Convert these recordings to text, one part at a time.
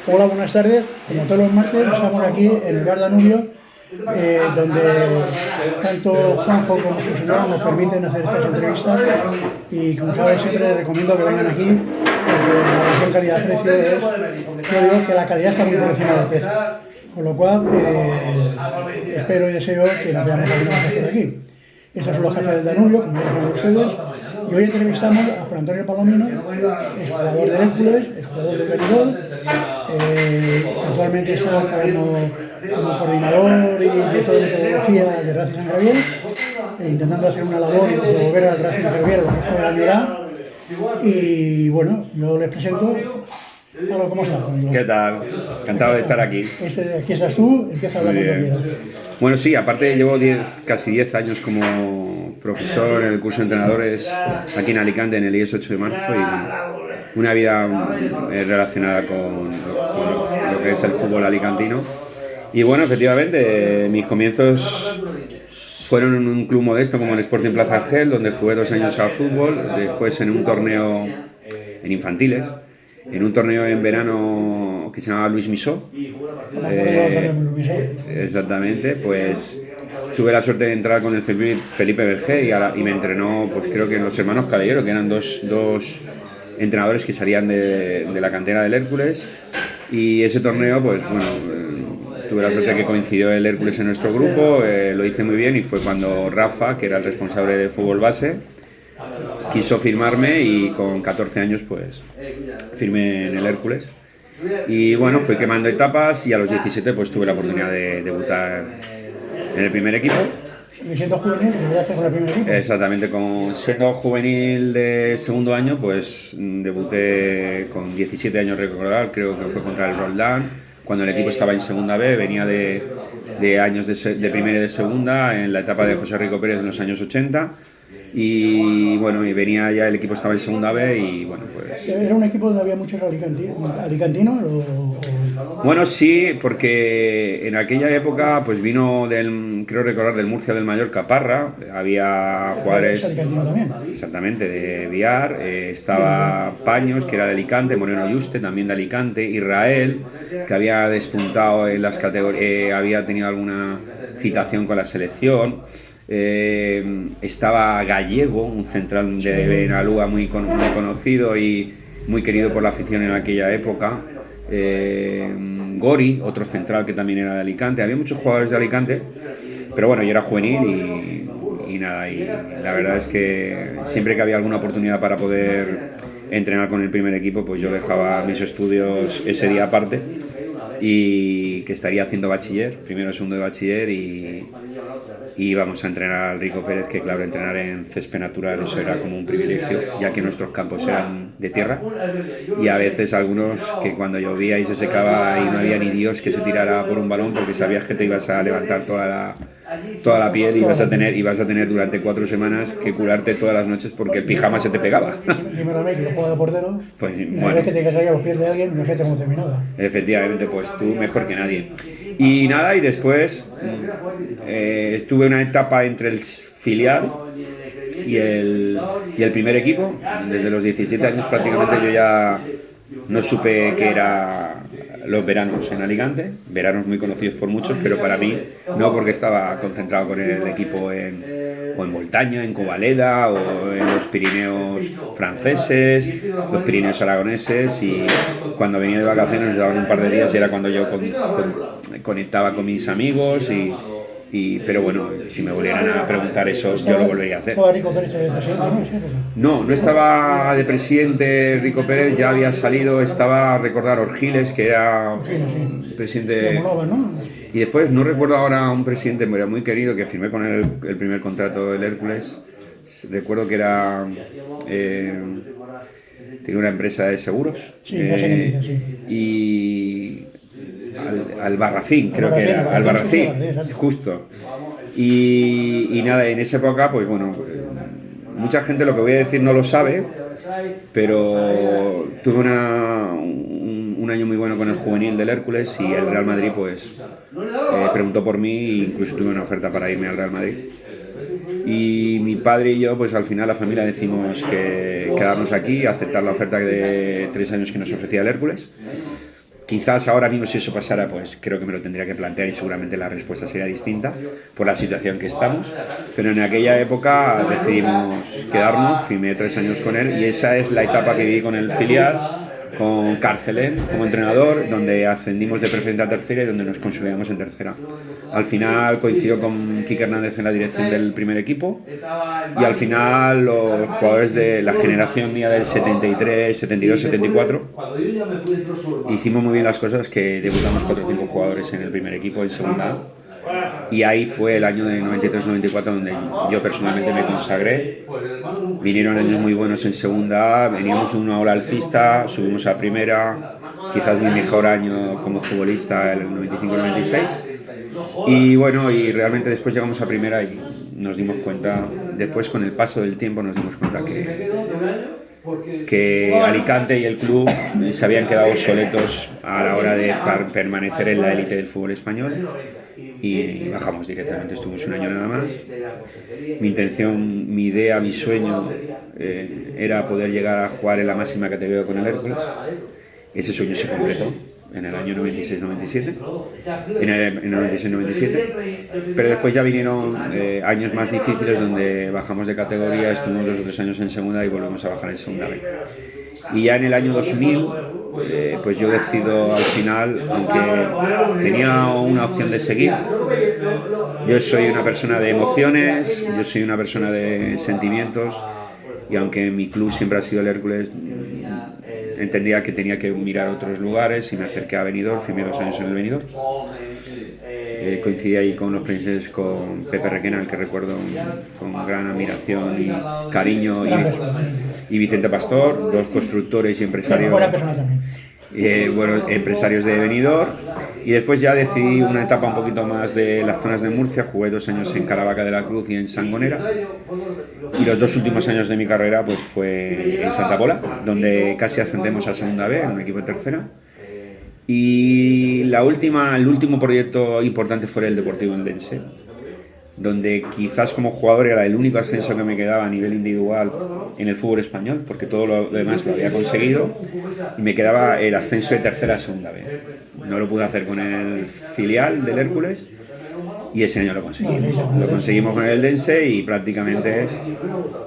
Hola, buenas tardes. Como todos los martes, estamos aquí en el Bar Danubio, donde tanto Juanjo como su señora nos permiten hacer estas entrevistas y, como sabes, siempre les recomiendo que vengan aquí porque la relación calidad-precio es, yo digo que la calidad está muy por encima del precio. Con lo cual, espero y deseo que nos veamos alguna vez por aquí. Estos son los cafés del Danubio, como ya conocen ustedes. Y hoy entrevistamos a Juan Antonio Palomino, el jugador del Hércules, el jugador del Benidorm. Actualmente está como coordinador y director de metodología de Racing San Gabriel, intentando hacer una labor de volver al Racing San Gabriel, lo que fue la Ñorá. Y bueno, yo les presento. Hola, ¿cómo estás, amigo? ¿Qué tal? Encantado de estar aquí. Aquí estás tú, empieza a hablar cuando quieras. Bueno, sí, aparte llevo casi 10 años como profesor en el curso de entrenadores aquí en Alicante, en el IES 8 de marzo, y bueno, una vida relacionada con lo que es el fútbol alicantino. Y bueno, efectivamente, mis comienzos fueron en un club modesto como el Sporting Plaza Argel, donde jugué 2 años al fútbol, después en un torneo en infantiles, en un torneo en verano que se llamaba Luis Misó. Exactamente, pues tuve la suerte de entrar con el Felipe Berger y me entrenó, pues creo que los hermanos Caballero, que eran dos entrenadores que salían de la cantera del Hércules. Y ese torneo, pues bueno, tuve la suerte de que coincidió el Hércules en nuestro grupo, lo hice muy bien, y fue cuando Rafa, que era el responsable de fútbol base, quiso firmarme, y con 14 años pues firmé en el Hércules. Y bueno, fui quemando etapas, y a los 17 pues tuve la oportunidad de debutar en el primer equipo. Siendo juvenil, ¿debutaste con el primer equipo? Exactamente, siendo juvenil de segundo año, pues debuté con 17 años, recordar, creo que fue contra el Roldán, cuando el equipo estaba en segunda B, venía de años de primera y de segunda, en la etapa de José Rico Pérez en los años 80. Y bueno, y venía ya, el equipo estaba en segunda B, y bueno, pues... ¿Era un equipo donde había muchos alicantinos? Bueno, sí, porque en aquella época pues vino creo recordar, del Murcia del Mallorca, Parra, había jugadores... ¿Alicantino también? Exactamente, de Viar, estaba Paños, que era de Alicante, Moreno Yuste, también de Alicante, Israel, que había despuntado en las categorías, había tenido alguna citación con la selección. Estaba Gallego, un central de Benalúa muy conocido y muy querido por la afición en aquella época. Gori, otro central que también era de Alicante. Había muchos jugadores de Alicante, pero bueno, yo era juvenil y nada, y la verdad es que siempre que había alguna oportunidad para poder entrenar con el primer equipo, pues yo dejaba mis estudios ese día aparte, y que estaría haciendo bachiller, primero o segundo de bachiller, y íbamos a entrenar al Rico Pérez, que claro, entrenar en césped natural, eso era como un privilegio, ya que nuestros campos eran de tierra, y a veces algunos que cuando llovía y se secaba y no había ni Dios que se tirara por un balón, porque sabías que te ibas a levantar toda la piel, y ibas a tener durante 4 semanas que curarte todas las noches porque el pijama se te pegaba. Dímelo a mí, que yo juego de portero, Pues, y una vez que te caía los pies de alguien, no sé cómo terminaba. Efectivamente, pues tú mejor que nadie. Y nada, y después tuve una etapa entre el filial y el primer equipo. Desde los 17 años prácticamente yo ya no supe qué era los veranos en Alicante, veranos muy conocidos por muchos, pero para mí no, porque estaba concentrado con el equipo o en Voltaña, en Covaleda, o en los Pirineos franceses, los Pirineos aragoneses, y cuando venía de vacaciones nos daban un par de días y era cuando yo conectaba con mis amigos, pero bueno, si me volvieran a preguntar eso, yo lo volvería a hacer. ¿Estaba Rico Pérez de presidente? No estaba de presidente Rico Pérez, ya había salido, estaba, recordar, Orgiles, que era presidente... De Monova, ¿no? Y después, no recuerdo ahora, un presidente muy querido que firmé con él el primer contrato del Hércules. Recuerdo que era... tenía una empresa de seguros. Sí, sí. Y... Albarracín, creo que era. Albarracín, justo. Y nada, en esa época, pues bueno, mucha gente, lo que voy a decir, no lo sabe, pero tuve un año muy bueno con el juvenil del Hércules, y el Real Madrid pues preguntó por mí, e incluso tuve una oferta para irme al Real Madrid. Y mi padre y yo, pues al final la familia decidimos que quedarnos aquí, aceptar la oferta de 3 años que nos ofrecía el Hércules. Quizás ahora mismo si eso pasara, pues creo que me lo tendría que plantear y seguramente la respuesta sería distinta por la situación que estamos. Pero en aquella época decidimos quedarnos, firmé 3 años con él y esa es la etapa que viví con el filial, con Carcelén como entrenador, donde ascendimos de preferente a tercera y donde nos consolidamos en tercera. Al final coincidió con Quique Hernández en la dirección del primer equipo y al final los jugadores de la generación mía del 73, 72, 74 hicimos muy bien las cosas, que debutamos 4 o 5 jugadores en el primer equipo en segunda. Y ahí fue el año de 93-94 donde yo personalmente me consagré. Vinieron años muy buenos en segunda A, veníamos de una ola alcista, subimos a primera, quizás mi mejor año como futbolista, el 95-96. Y bueno, y realmente después llegamos a primera y nos dimos cuenta, después con el paso del tiempo nos dimos cuenta que Alicante y el club se habían quedado obsoletos a la hora de permanecer en la élite del fútbol español y bajamos directamente, estuvimos un año nada más. Mi intención, mi idea, mi sueño era poder llegar a jugar en la máxima categoría con el Hércules. Ese sueño se completó en el año 96-97, en el 96-97, pero después ya vinieron años más difíciles donde bajamos de categoría, estuvimos 2 o 3 años en segunda y volvemos a bajar en segunda B. Y ya en el año 2000, pues yo decido al final, aunque tenía una opción de seguir, yo soy una persona de emociones, yo soy una persona de sentimientos, y aunque mi club siempre ha sido el Hércules, entendía que tenía que mirar otros lugares y me acerqué a Benidorm, firmé 2 años en el Benidorm. Coincidí ahí con los príncipes, con Pepe Requena, al que recuerdo con gran admiración y cariño, y Vicente Pastor, 2 constructores y empresarios, empresarios de Benidorm. Y después ya decidí una etapa un poquito más de las zonas de Murcia, jugué 2 años en Caravaca de la Cruz y en Sangonera, y los 2 últimos años de mi carrera pues fue en Santa Pola, donde casi ascendemos a segunda B, en un equipo de tercera. Y el último proyecto importante fue el Deportivo Eldense, donde quizás como jugador era el único ascenso que me quedaba a nivel individual en el fútbol español, porque todo lo demás lo había conseguido, y me quedaba el ascenso de tercera a segunda B. No lo pude hacer con el filial del Hércules y ese año lo conseguimos. Lo conseguimos con el Eldense y prácticamente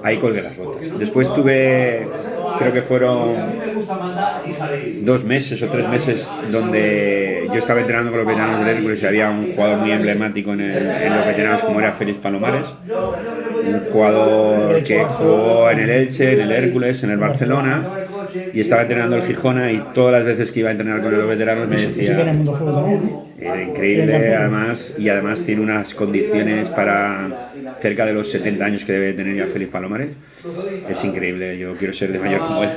ahí colgué las botas. Después tuve, creo que fueron 2 meses o 3 meses donde yo estaba entrenando con los veteranos del Hércules y había un jugador muy emblemático en los veteranos como era Félix Palomares, un jugador que jugó en el Elche, en el Hércules, en el Barcelona, y estaba entrenando el Gijona, y todas las veces que iba a entrenar con los veteranos me decía, era increíble además, y además tiene unas condiciones para cerca de los 70 años que debe tener ya Félix Palomares. Es increíble, yo quiero ser de mayor como él.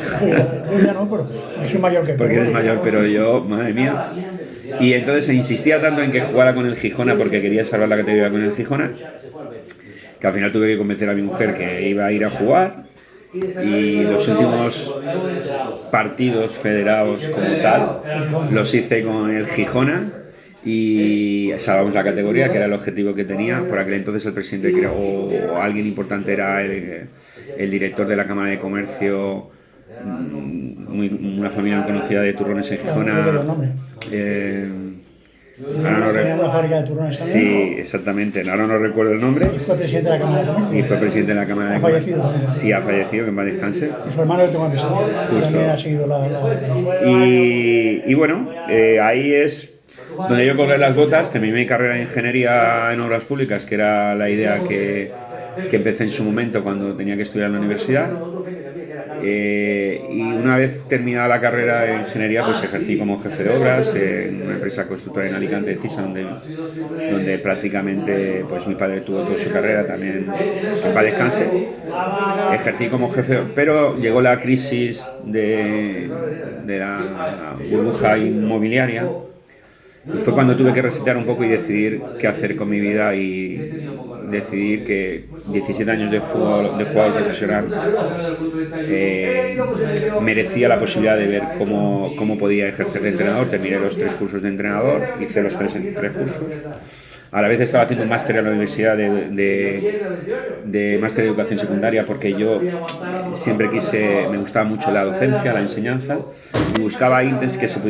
Porque eres mayor, pero yo, madre mía. Y entonces insistía tanto en que jugara con el Gijona porque quería salvar la categoría con el Gijona, que al final tuve que convencer a mi mujer que iba a ir a jugar. Y los últimos partidos federados como tal los hice con el Gijona y salvamos la categoría, que era el objetivo que tenía. Por aquel entonces el presidente o alguien importante era el director de la Cámara de Comercio, una familia muy conocida de turrones en Gijona. Ahora no recuerdo la fábrica de turrones también. Sí, exactamente. Ahora no recuerdo el nombre. Y fue presidente de la Cámara de Comercio. Y fue presidente de la Cámara de Comercio. Ha fallecido también. Sí, ha fallecido, que en paz descanse. Y su hermano lo tengo empresario. Justo. También ha seguido Y bueno, ahí es donde yo colgué las botas, terminé mi carrera de ingeniería en obras públicas, que era la idea que empecé en su momento cuando tenía que estudiar en la universidad. Y una vez terminada la carrera de ingeniería, pues ejercí como jefe de obras en una empresa constructora en Alicante, CISA, donde prácticamente pues mi padre tuvo toda su carrera, también en paz descanse. Ejercí como jefe, pero llegó la crisis de la burbuja inmobiliaria. Y fue cuando tuve que resetear un poco y decidir qué hacer con mi vida, y decidir que 17 años de jugador profesional merecía la posibilidad de ver cómo podía ejercer de entrenador. Terminé los 3 cursos de entrenador, hice los 3 cursos. A la vez estaba haciendo un máster en la universidad de máster de educación secundaria, porque yo siempre me gustaba mucho la docencia, la enseñanza, y buscaba ítems que se pudieran